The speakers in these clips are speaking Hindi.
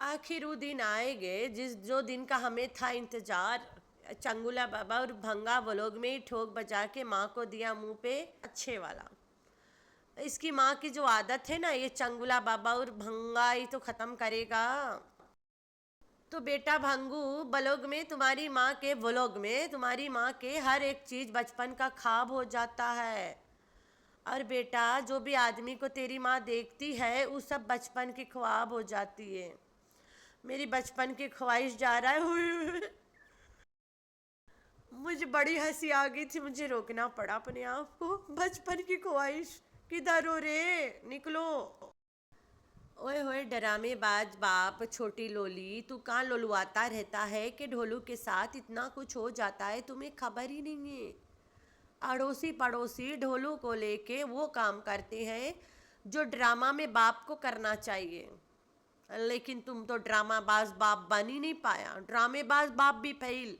आखिर वो दिन आएंगे जिस जो दिन का हमें था इंतजार। चंगुला बाबा और भंगा व्लॉग में ही ठोक बजा के माँ को दिया मुंह पे अच्छे वाला। इसकी माँ की जो आदत है ना, ये चंगुला बाबा और भंगा ही तो खत्म करेगा। तो बेटा भंगू, ब्लॉग में तुम्हारी माँ के व्लॉग में तुम्हारी माँ के हर एक चीज बचपन का ख्वाब हो जाता है। और बेटा, जो भी आदमी को तेरी माँ देखती है वो सब बचपन की ख्वाब हो जाती है। मेरी बचपन की ख्वाहिश जा रहा है। हुई हुई। मुझे बड़ी हंसी आ गई थी, मुझे रोकना पड़ा अपने आप को। बचपन की ख्वाहिश किधर हो रे, निकलो। ओए होए डरामेबाज बाप, छोटी लोली, तू कहाँ लोलुआता रहता है कि ढोलू के साथ इतना कुछ हो जाता है, तुम्हें खबर ही नहीं है। अड़ोसी पड़ोसी ढोलू को लेके वो काम करते हैं जो ड्रामा में बाप को करना चाहिए। लेकिन तुम तो ड्रामाबाज बाप बन ही नहीं पाया। ड्रामेबाज बाप भी फेल,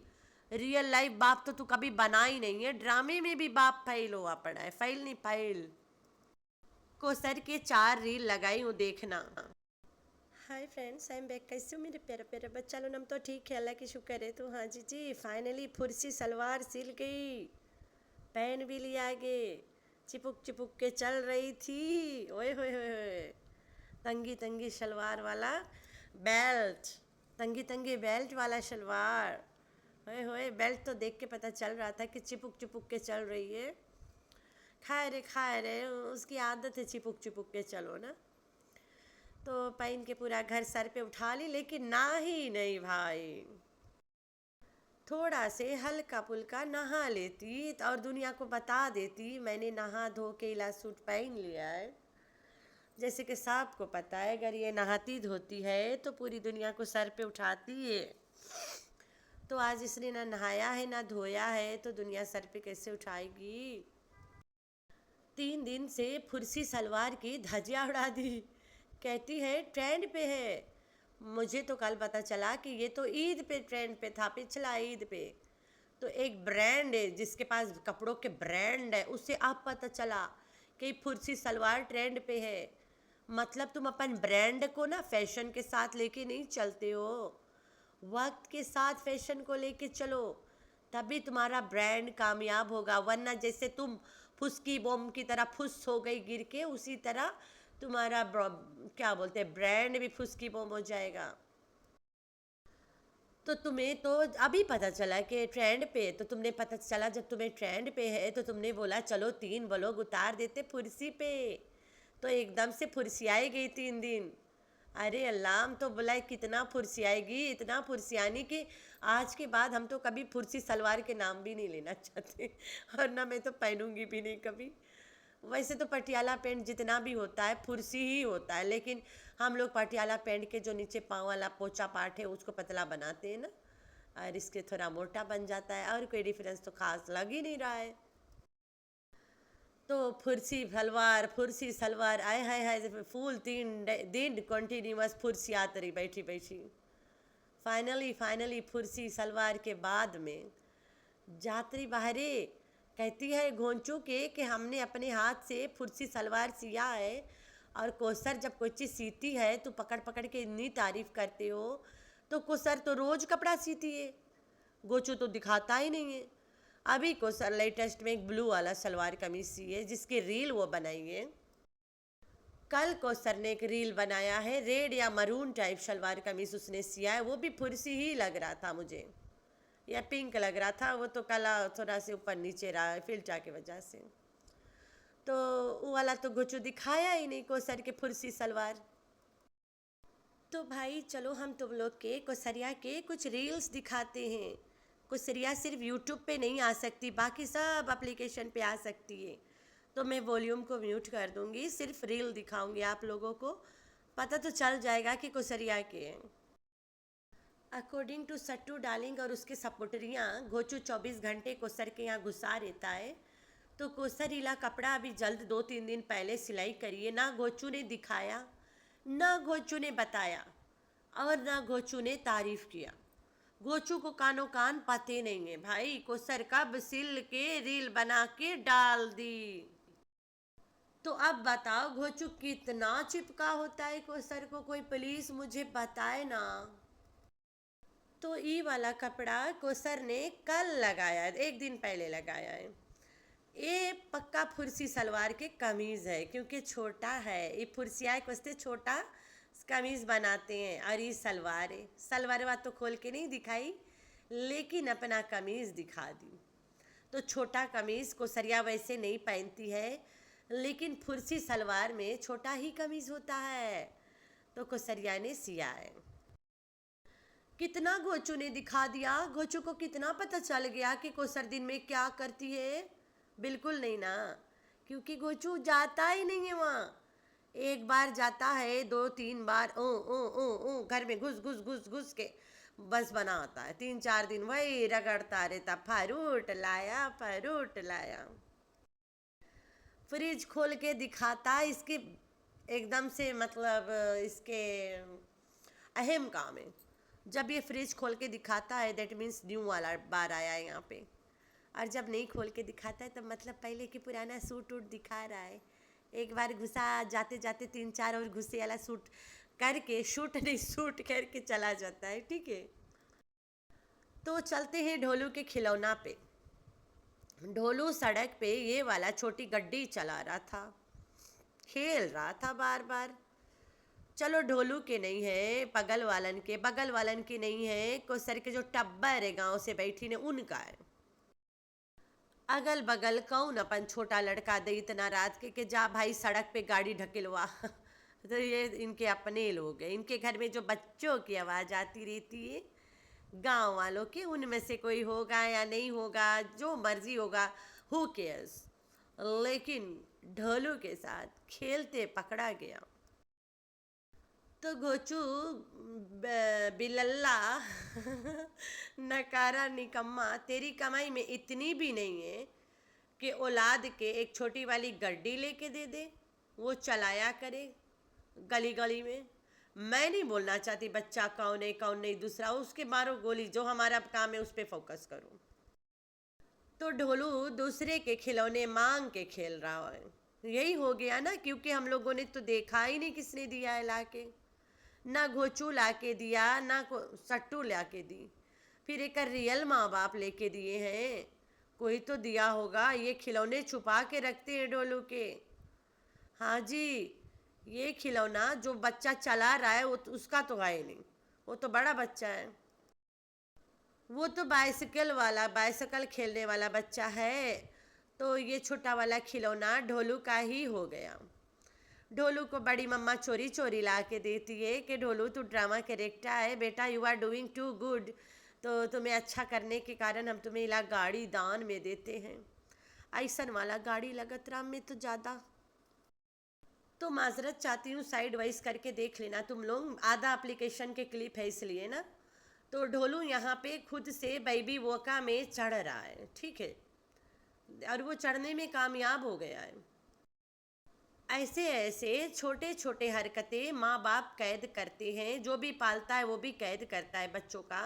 रियल लाइफ बाप तो तू कभी बना ही नहीं है। ड्रामे में भी बाप फेल हुआ पड़ा है, फेल नहीं फेल। कोसर के 4 रील लगाई हूँ, देखना। Hi friends, I am back. कैसे हो मेरे प्यारे प्यारे बच्चा लोग? हम तो ठीक है, अल्लाह की शुक्र है। तो हाँ जी जी, फाइनली फुर्सी सलवार सिल गई, पहन भी लिया आगे। चिपुक चिपुक के चल रही थी। ओए होए होए होए, तंगी तंगी शलवार वाला बेल्ट, तंगी तंगी बेल्ट वाला शलवार। होए होए, बेल्ट तो देख के पता चल रहा था कि चिपुक चिपुक के चल रही है। खाए रे, उसकी आदत है चिपुक चिपुक के चलो ना। तो पहन के पूरा घर सर पे उठा ली, लेकिन ना ही नहीं भाई। थोड़ा से हल्का पुल्का नहा लेती और दुनिया को बता देती मैंने नहा धो के इला सूट पहन लिया है। जैसे कि सबको पता है, अगर ये नहाती धोती है तो पूरी दुनिया को सर पे उठाती है। तो आज इसने ना नहाया है ना धोया है, तो दुनिया सर पे कैसे उठाएगी? 3 दिन से फुर्सी सलवार की धज्जियाँ उड़ा दी। कहती है ट्रेंड पे है। मुझे तो कल पता चला कि ये तो ईद पे ट्रेंड पे था, पिछला ईद पे। तो एक ब्रांड है जिसके पास कपड़ों के ब्रांड है, उससे अब पता चला कि फुर्सी सलवार ट्रेंड पे है। मतलब तुम अपन ब्रांड को ना फैशन के साथ लेके नहीं चलते हो, वक्त के साथ फैशन को लेके चलो, तभी तुम्हारा ब्रांड कामयाब होगा। वरना जैसे तुम फुसकी बम की तरह फुस हो गई गिर के, उसी तरह तुम्हारा क्या बोलते हैं, ब्रांड भी फुसकी बम हो जाएगा। तो तुम्हें तो अभी पता चला कि ट्रेंड पे, तो तुमने पता चला जब तुम्हें ट्रेंड पे है तो तुमने बोला चलो 3 व्लॉग उतार देते फुर्सी पे। तो एकदम से फुर्सी आई गई 3 दिन। अरे अल्लाह, हम तो बोला कितना फुर्सी आएगी, इतना फुर्सियानी कि आज के बाद हम तो कभी फुर्सी सलवार के नाम भी नहीं लेना चाहते। और ना मैं तो पहनूंगी भी नहीं कभी। वैसे तो पटियाला पैंट जितना भी होता है फुर्सी ही होता है, लेकिन हम लोग पटियाला पैंट के जो नीचे पाँव वाला पोचा पार्ट है उसको पतला बनाते हैं ना, और इसके थोड़ा मोटा बन जाता है, और कोई डिफरेंस तो खास लग ही नहीं रहा है। तो फुर्सी सलवार आए हाय हाय, फुल 3 दिन कंटिन्यूस फुर्सी आती रही बैठी बैठी। फाइनली फुर्सी सलवार के बाद में जातरी बाहरे कहती है घोंचू के कि हमने अपने हाथ से फुर्सी सलवार सिया है। और कोसर जब कोई चीज़ सीती है तो पकड़ पकड़ के इतनी तारीफ करते हो। तो कोसर तो रोज कपड़ा सीती है, गोचू तो दिखाता ही नहीं है। अभी कोसर लेटेस्ट में एक ब्लू वाला सलवार कमीज सी है जिसकी रील वो बनाई है। कल कोसर ने एक रील बनाया है, रेड या मरून टाइप सलवार कमीज उसने सिया है, वो भी फुर्सी ही लग रहा था मुझे, या पिंक लग रहा था। वो तो कला थोड़ा से ऊपर नीचे रहा है फिल्टा की वजह से। तो वो वाला तो गोचू दिखाया ही नहीं, कोसर के फुर्सी सलवार। तो भाई चलो, हम तुम लोग के कोसरिया के कुछ रील्स दिखाते हैं। कोसरिया सिर्फ यूट्यूब पे नहीं आ सकती, बाकी सब एप्लीकेशन पे आ सकती है। तो मैं वॉल्यूम को म्यूट कर दूंगी, सिर्फ रील दिखाऊंगी आप लोगों को, पता तो चल जाएगा कि कोसरिया के हैं। अकॉर्डिंग टू सट्टू डार्लिंग और उसके सपोर्टरियाँ, घोचू 24 घंटे कोसर के यहाँ घुसा रहता है। तो कोसर इला कपड़ा अभी जल्द 2-3 दिन पहले सिलाई करिए, ना घोचू ने दिखाया, ना घोचू ने बताया, और ना घोचू ने तारीफ किया। घोचू को कानो कान पते नहीं है भाई। कोसर कब सिल के रील बना के डाल दी। तो अब बताओ घोचू कितना चिपका होता है कोसर को, कोई पुलिस मुझे बताए ना। तो ई वाला कपड़ा कोसर ने कल लगाया है, एक दिन पहले लगाया है। ये पक्का फुर्सी सलवार के कमीज है, क्योंकि छोटा है, ये फुर्सिया के वास्ते छोटा कमीज बनाते हैं। और ये सलवार है, सलवार तो खोल के नहीं दिखाई, लेकिन अपना कमीज दिखा दी। तो छोटा कमीज कोसरिया वैसे नहीं पहनती है, लेकिन फुर्सी सलवार में छोटा ही कमीज होता है, तो कोसरिया ने सिया है। कितना गोचू ने दिखा दिया, गोचू को कितना पता चल गया कि कोसर दिन में क्या करती है। बिल्कुल नहीं ना, क्योंकि गोचू जाता ही नहीं है वहाँ। एक बार जाता है, दो तीन बार ओ ओ ओ ओ घर में घुस घुस घुस घुस के बस बना आता है। 3-4 दिन वही रगड़ता रहता, फरूट लाया फरूट लाया। फ्रिज खोल के दिखाता इसके एकदम से, मतलब इसके अहम काम है। जब ये फ्रिज खोल के दिखाता है दैट मीन्स न्यू वाला बार आया है यहाँ पे। और जब नहीं खोल के दिखाता है तो मतलब पहले की पुराना सूट वूट दिखा रहा है। एक बार घुसा, जाते जाते 3-4 और घुसे वाला सूट करके, शूट नहीं सूट करके चला जाता है। ठीक है, तो चलते हैं ढोलू के खिलौना पे। ढोलू सड़क पे ये वाला छोटी गड्डी चला रहा था, खेल रहा था बार बार। चलो ढोलू के नहीं है, बगल वालन के नहीं है, कोसर के जो टब्बर है गांव से बैठी ने उनका है। अगल बगल कौन अपन छोटा लड़का दे इतना रात के कि जा भाई सड़क पे गाड़ी ढकेलवा। तो ये इनके अपने लोग हैं, इनके घर में जो बच्चों की आवाज़ आती रहती है गांव वालों के, उनमें से कोई होगा या नहीं होगा, जो मर्जी होगा, हु केयर्स। लेकिन ढोलू के साथ खेलते पकड़ा गया। तो गोचू बिलल्ला नकारा निकम्मा, तेरी कमाई में इतनी भी नहीं है कि औलाद के एक छोटी वाली गड्डी लेके दे दे, वो चलाया करे गली गली में। मैं नहीं बोलना चाहती बच्चा कौन नहीं, दूसरा उसके मारो गोली, जो हमारा काम है उस पर फोकस करो। तो ढोलू दूसरे के खिलौने मांग के खेल रहा है। यही हो गया ना, क्योंकि हम लोगों ने तो देखा ही नहीं किसने दिया है लाके। ना घोचू ला के दिया, ना सट्टू ला के दी, फिर एक रियल माँ बाप लेके दिए हैं। कोई तो दिया होगा, ये खिलौने छुपा के रखते हैं ढोलू के। हाँ जी, ये खिलौना जो बच्चा चला रहा है वो तो उसका तो है ही नहीं, वो तो बड़ा बच्चा है। वो तो बाइसिकल खेलने वाला बच्चा है। तो ये छोटा वाला खिलौना ढोलू का ही हो गया। ढोलू को बड़ी मम्मा चोरी चोरी ला के देती है कि ढोलू तू ड्रामा कैरेक्टर है बेटा, you are doing too good, तो तुम्हें अच्छा करने के कारण हम तुम्हें इला गाड़ी दान में देते हैं। ऐसन वाला गाड़ी लगत राम में तो ज़्यादा। तो माजरत चाहती हूँ, साइड वाइज करके देख लेना तुम लोग, आधा एप्लीकेशन के क्लिप है इसलिए ना। तो ढोलू यहाँ पे खुद से बेबी वोका में चढ़ रहा है, ठीक है, और वो चढ़ने में कामयाब हो गया है। ऐसे ऐसे छोटे छोटे हरकतें माँ बाप कैद करते हैं, जो भी पालता है वो भी कैद करता है बच्चों का।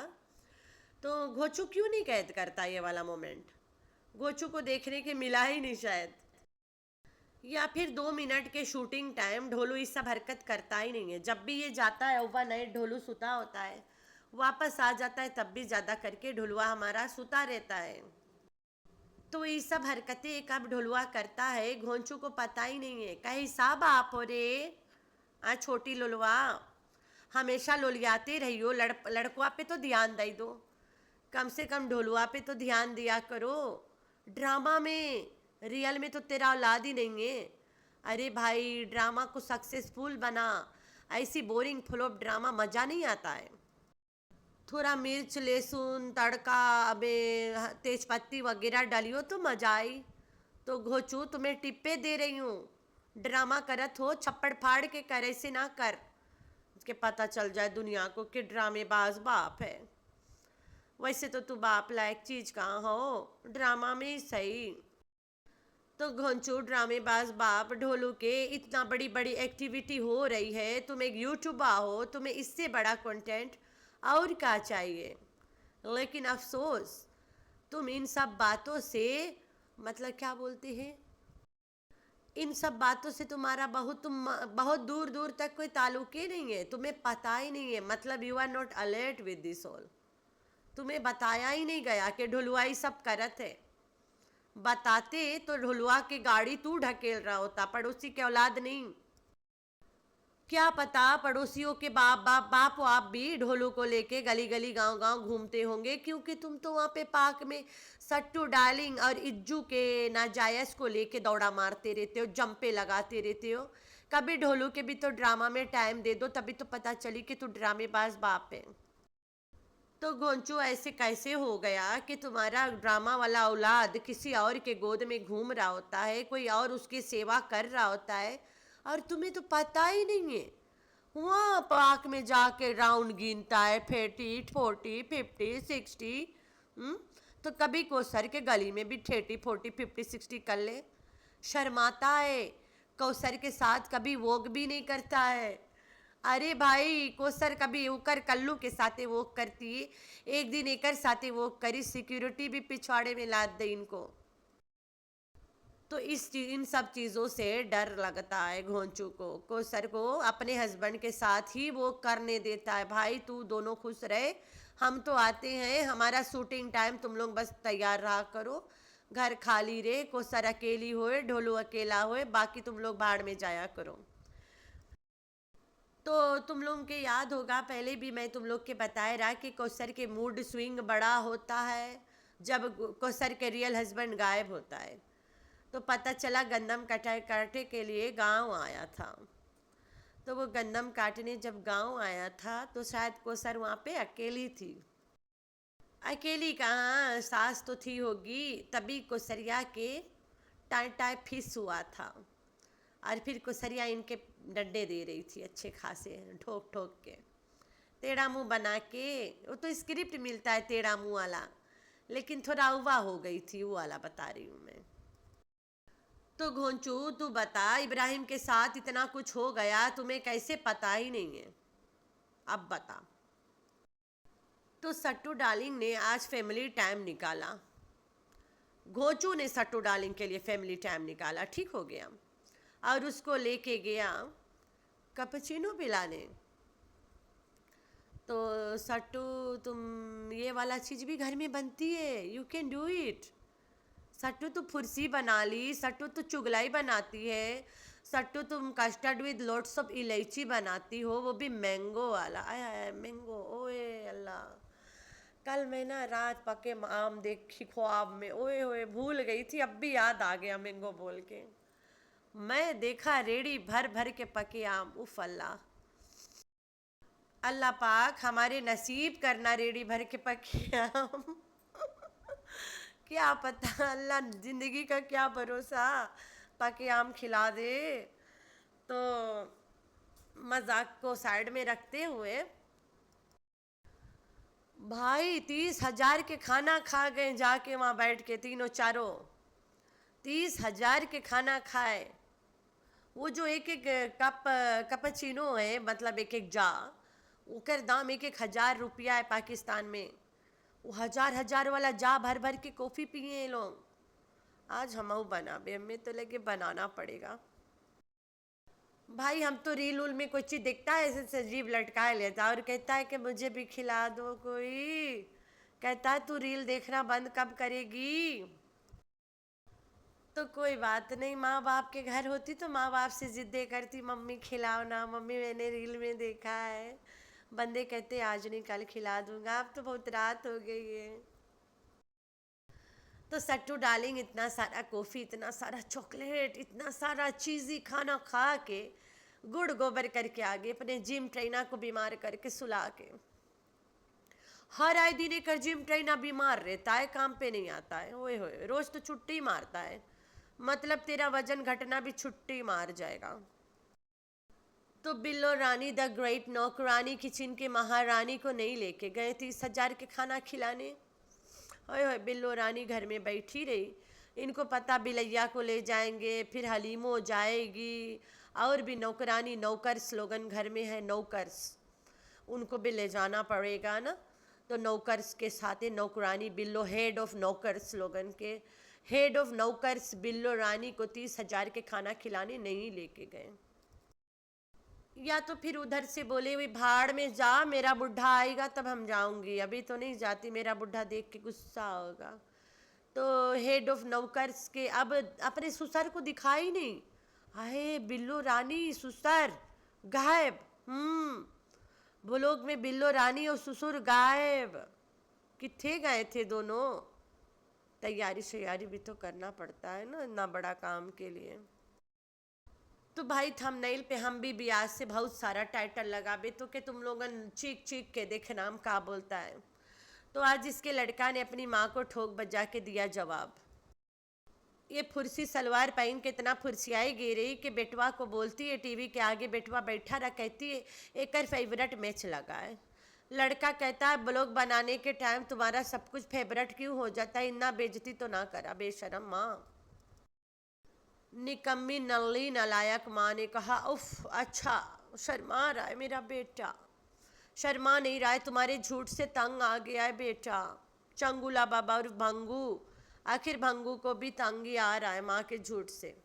तो घोचू क्यों नहीं कैद करता ये वाला मोमेंट? घोचू को देखने के मिला ही नहीं शायद, या फिर 2 मिनट के शूटिंग टाइम ढोलू इस सब हरकत करता ही नहीं है। जब भी ये जाता है ओवर नाइट ढोलू सुता होता है, वापस आ जाता है तब भी ज़्यादा करके ढोलुआ हमारा सुता रहता है। तो ये सब हरकतें कब ढोलुआ करता है घोंचू को पता ही नहीं है। कहीं साहब आप हो रे छोटी लोलवा, हमेशा लोलियाते रहियो, लड़कुआ पे तो ध्यान दे दो, कम से कम ढोलुआ पे तो ध्यान दिया करो। ड्रामा में, रियल में तो तेरा औलाद ही नहीं है। अरे भाई ड्रामा को सक्सेसफुल बना, ऐसी बोरिंग फ्लॉप ड्रामा मज़ा नहीं आता है। थोड़ा मिर्च लहसुन तड़का, अबे तेज पत्ती वगैरह डालियो तो मजा आई। तो घोचू तुम्हें टिप्पे दे रही हूँ, ड्रामा करत हो छप्पड़ फाड़ के कर, ऐसे ना कर के पता चल जाए दुनिया को कि ड्रामेबाज बाप है। वैसे तो तू बाप लायक चीज कहाँ हो, ड्रामा में ही सही। तो घोंचू ड्रामेबाज बाप ढोलू के, इतना बड़ी बड़ी एक्टिविटी हो रही है, तुम एक यूट्यूबर हो, तुम्हें इससे बड़ा कंटेंट और क्या चाहिए। लेकिन अफसोस तुम इन सब बातों से, मतलब क्या बोलते हैं, इन सब बातों से तुम्हारा बहुत दूर दूर तक कोई ताल्लुक ही नहीं है, तुम्हें पता ही नहीं है, मतलब you are not alert with this all. तुम्हें बताया ही नहीं गया कि ढुलवाई सब करत है। बताते तो ढुलवा के गाड़ी तू ढकेल रहा होता, पड़ोसी के औलाद नहीं। क्या पता पड़ोसियों के बाप बाप बाप आप भी ढोलू को लेके गली गली गांव गांव घूमते होंगे, क्योंकि तुम तो वहां पे पार्क में सट्टू डार्लिंग और इज्जू के नाजायज को लेके दौड़ा मारते रहते हो, जंपे लगाते रहते हो। कभी ढोलू के भी तो ड्रामा में टाइम दे दो, तभी तो पता चली कि तू ड्रामेबाज बाप है। तो गोंचू ऐसे कैसे हो गया कि तुम्हारा ड्रामा वाला औलाद किसी और के गोद में घूम रहा होता है, कोई और उसकी सेवा कर रहा होता है, और तुम्हें तो पता ही नहीं है। वहाँ पार्क में जाके राउंड गिनता है, 30 40 50 60। तो कभी कौसर के गली में भी 30 40 50 60 कर ले। शर्माता है, कौसर के साथ कभी वोक भी नहीं करता है। अरे भाई कोसर कभी उकर कल्लू के साथे वोक करती, एक दिन एकर साथे वोक करी, सिक्योरिटी भी पिछवाड़े में लाद दे इनको। तो इन सब चीज़ों से डर लगता है घोंचू को। कोसर को अपने हस्बैंड के साथ ही वो करने देता है, भाई तू दोनों खुश रहे, हम तो आते हैं, हमारा शूटिंग टाइम तुम लोग बस तैयार रहा करो, घर खाली रहे, कोसर अकेली होए, ढोलू अकेला होए, बाकी तुम लोग भाड़ में जाया करो। तो तुम लोगों के याद होगा, पहले भी मैं तुम लोग के बताया रहा कि कोसर के मूड स्विंग बड़ा होता है जब कोसर के रियल हस्बैंड गायब होता है। तो पता चला गंदम कटाई काटने के लिए गांव आया था। तो वो गंदम काटने जब गांव आया था तो शायद कोसर वहाँ पे अकेली थी। अकेली कहाँ, सास तो थी होगी, तभी कोसरिया के टाइ टाइ फिस हुआ था, और फिर कोसरिया इनके डंडे दे रही थी अच्छे खासे, ठोक ठोक के, टेढ़ा मुंह बना के। वो तो स्क्रिप्ट मिलता है टेढ़ा मुंह वाला, लेकिन थोड़ा उवा हो गई थी, वो वाला बता रही हूँ मैं। तो घोंचू तू बता, इब्राहिम के साथ इतना कुछ हो गया, तुम्हें कैसे पता ही नहीं है, अब बता। तो सट्टू डार्लिंग ने आज फैमिली टाइम निकाला, घोंचू ने सट्टू डार्लिंग के लिए फैमिली टाइम निकाला, ठीक हो गया, और उसको लेके गया कैपुचिनो पिलाने। तो सट्टू तुम ये वाला चीज़ भी घर में बनती है, you can do it. Sattu तो फुर्सी बना ली, सट्टू तो चुगलाई बनाती है, सट्टू तुम कस्टर्ड विद लोट्स ऑफ इलायची बनाती हो, वो भी मैंगो वाला। आया मैंगो, ओए अल्लाह, कल मैं ना रात पके आम देखी ख्वाब में, ओए ओए भूल गई थी, अब भी याद आ गया मैंगो बोल के। मैं देखा रेड़ी भर भर के पके आम, उफ अल्लाह, अल्लाह पाक हमारे नसीब करना रेड़ी भर के पके आम। क्या पता, अल्लाह जिंदगी का क्या भरोसा, पके आम खिला दे। तो मजाक को साइड में रखते हुए, भाई 30,000 के खाना खा गए जाके वहाँ बैठ के तीनों चारों, 30,000 के खाना खाए। वो जो एक एक कपचिनो है, मतलब एक एक जा, उकर दाम 1,000 रुपया है पाकिस्तान में। वो 1,000 वाला जा भर भर के कॉफ़ी पिए ये लोग। आज हम बना बे, हमें तो लगे बनाना पड़ेगा। भाई हम तो रील उल में कोई चीज़ देखता है ऐसे सजीव लटका लेता और कहता है कि मुझे भी खिला दो कोई, कहता है तू रील देखना बंद कब करेगी। तो कोई बात नहीं, माँ बाप के घर होती तो माँ बाप से जिद्दे करती, मम्मी खिलाओ ना, मम्मी मैंने रील में देखा है। बंदे कहते आज नहीं कल खिला दूंगा, अब तो बहुत रात हो गई है। तो सट्टू डार्लिंग इतना सारा कॉफ़ी, इतना सारा चॉकलेट, इतना सारा चीज़ी खाना खा के गुड़ गोबर करके आगे अपने जिम ट्रेनर को बीमार करके सुला के। हर आए दिन एक जिम ट्रेनर बीमार रहता है, काम पे नहीं आता है, ओए होए रोज तो छुट्टी मारता है, मतलब तेरा वजन घटना भी छुट्टी मार जाएगा। तो बिल्लो रानी द ग्रेट नौकरानी किचन के महारानी को नहीं लेके गए 30,000 के खाना खिलाने। ओए होए बिल्लो रानी घर में बैठी रही, इनको पता बिलैया को ले जाएंगे, फिर हलीमो जाएगी, और भी नौकरानी नौकर स्लोगन घर में है, नौकर्स, उनको भी ले जाना पड़ेगा ना। तो नौकर्स के साथ नौकरानी बिल्लो हेड ऑफ नौकर स्लोगन के हेड ऑफ नौकर्स बिल्लो रानी को 30,000 के खाना खिलाने नहीं लेके गए। या तो फिर उधर से बोले हुए भाड़ में जा, मेरा बुढ़ा आएगा तब हम जाऊंगी, अभी तो नहीं जाती, मेरा बुढ़ा देख के गुस्सा होगा। तो हेड ऑफ नौकर्स के अब अपने ससुर को दिखा ही नहीं। अरे बिल्लो रानी ससुर गायब। वो लोग में बिल्लो रानी और ससुर गायब। किथे गए थे दोनों? तैयारी शैयारी भी तो करना पड़ता है ना इतना बड़ा काम के लिए। तो भाई थंबनेल पे हम भी ब्याज से बहुत सारा टाइटल लगाबे तो के तुम लोगन चीख चीख के देखे नाम का बोलता है। तो आज इसके लड़का ने अपनी माँ को ठोक बजा के दिया जवाब। ये फुर्सी सलवार पहन के इतना फुर्सियाई गे रही कि बेटवा को बोलती है, टीवी के आगे बेटवा बैठा रहा, कहती है एक फेवरेट मैच लगा है। लड़का कहता है ब्लॉग बनाने के टाइम तुम्हारा सब कुछ फेवरेट क्यों हो जाता है, इतना बेइज्जती तो ना करा बेशरम माँ। निकम्मी नल्ली नालायक माँ ने कहा, उफ अच्छा शर्मा रहा है मेरा बेटा, शर्मा नहीं रहा है, तुम्हारे झूठ से तंग आ गया है बेटा। चंगुला बाबा और भंगू, आखिर भंगू को भी तंगी आ रहा है माँ के झूठ से।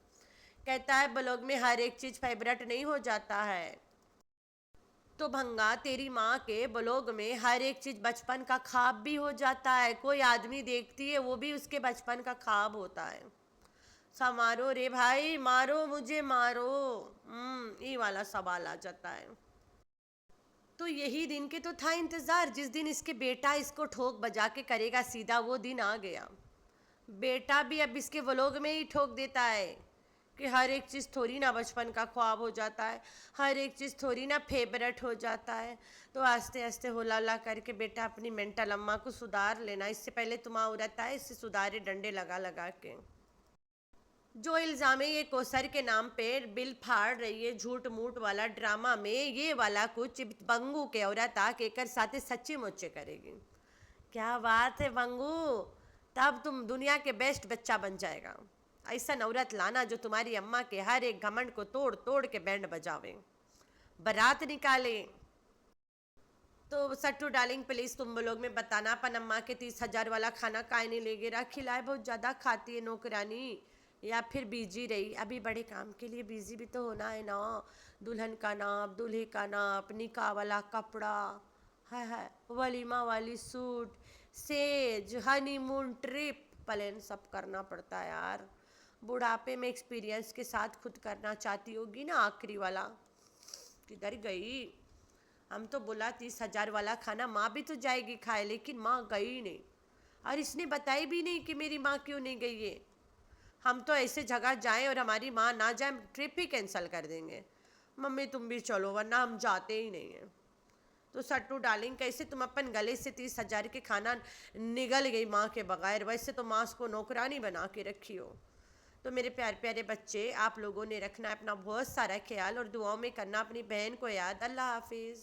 कहता है ब्लॉग में हर एक चीज़ फेवरेट नहीं हो जाता है। तो भंगा तेरी माँ के ब्लॉग में हर एक चीज़ बचपन का ख्वाब भी हो जाता है, कोई आदमी देखती है वो भी उसके बचपन का ख्वाब होता है। सा मारो रे भाई, मारो मुझे मारो, ये वाला सवाल आ जाता है। तो यही दिन के तो था इंतज़ार, जिस दिन इसके बेटा इसको ठोक बजा के करेगा सीधा, वो दिन आ गया। बेटा भी अब इसके व्लॉग में ही ठोक देता है कि हर एक चीज़ थोड़ी ना बचपन का ख्वाब हो जाता है, हर एक चीज़ थोड़ी ना फेवरेट हो जाता है। तो आस्ते आस्ते होला होला करके बेटा अपनी मेंटल अम्मा को सुधार लेना, इससे पहले तुम औरत है, इससे सुधारे डंडे लगा लगा के। जो इल्ज़ाम है ये कोसर के नाम पे बिल फाड़ रही है, झूठ मूठ वाला ड्रामा में ये वाला कुछ बंगू के औरत आके कर साथे सच्चे मुच्चे करेगी। क्या बात है बंगू, तब तुम दुनिया के बेस्ट बच्चा बन जाएगा। ऐसा औरत लाना जो तुम्हारी अम्मा के हर एक घमंड को तोड़ तोड़ के बैंड बजावे, बारात निकाले। तो सट्टू डार्लिंग प्लीज तुम लोग में बताना अपन अम्मा के 30,000 वाला खाना काहे नहीं ले गिरा, खिलाए बहुत ज़्यादा खाती है नौकरानी या फिर बिजी रही, अभी बड़े काम के लिए बिजी भी तो होना है ना। दुल्हन का नाप, दूल्हे का नाप, निकाह वाला कपड़ा, है वलीमा वाली suit, says, honeymoon trip, plan सब करना पड़ता है यार। बुढ़ापे में एक्सपीरियंस के साथ खुद करना चाहती होगी ना। आखिरी वाला किधर गई? हम तो बोला 30,000 वाला खाना माँ भी तो जाएगी खाए, लेकिन माँ गई नहीं। और इसने बताई भी नहीं कि मेरी माँ क्यों नहीं गई है। हम तो ऐसे जगह जाएं और हमारी माँ ना जाए, ट्रिप ही कैंसिल कर देंगे। मम्मी तुम भी चलो वरना हम जाते ही नहीं हैं। तो सट्टू डार्लिंग कैसे तुम अपन गले से 30,000 के खाना निगल गई माँ के बगैर, वैसे तो माँ को नौकरानी बना के रखी हो। तो मेरे प्यारे प्यारे बच्चे, आप लोगों ने रखना है अपना बहुत सारा ख्याल और दुआओं में करना अपनी बहन को याद। अल्लाह हाफिज़।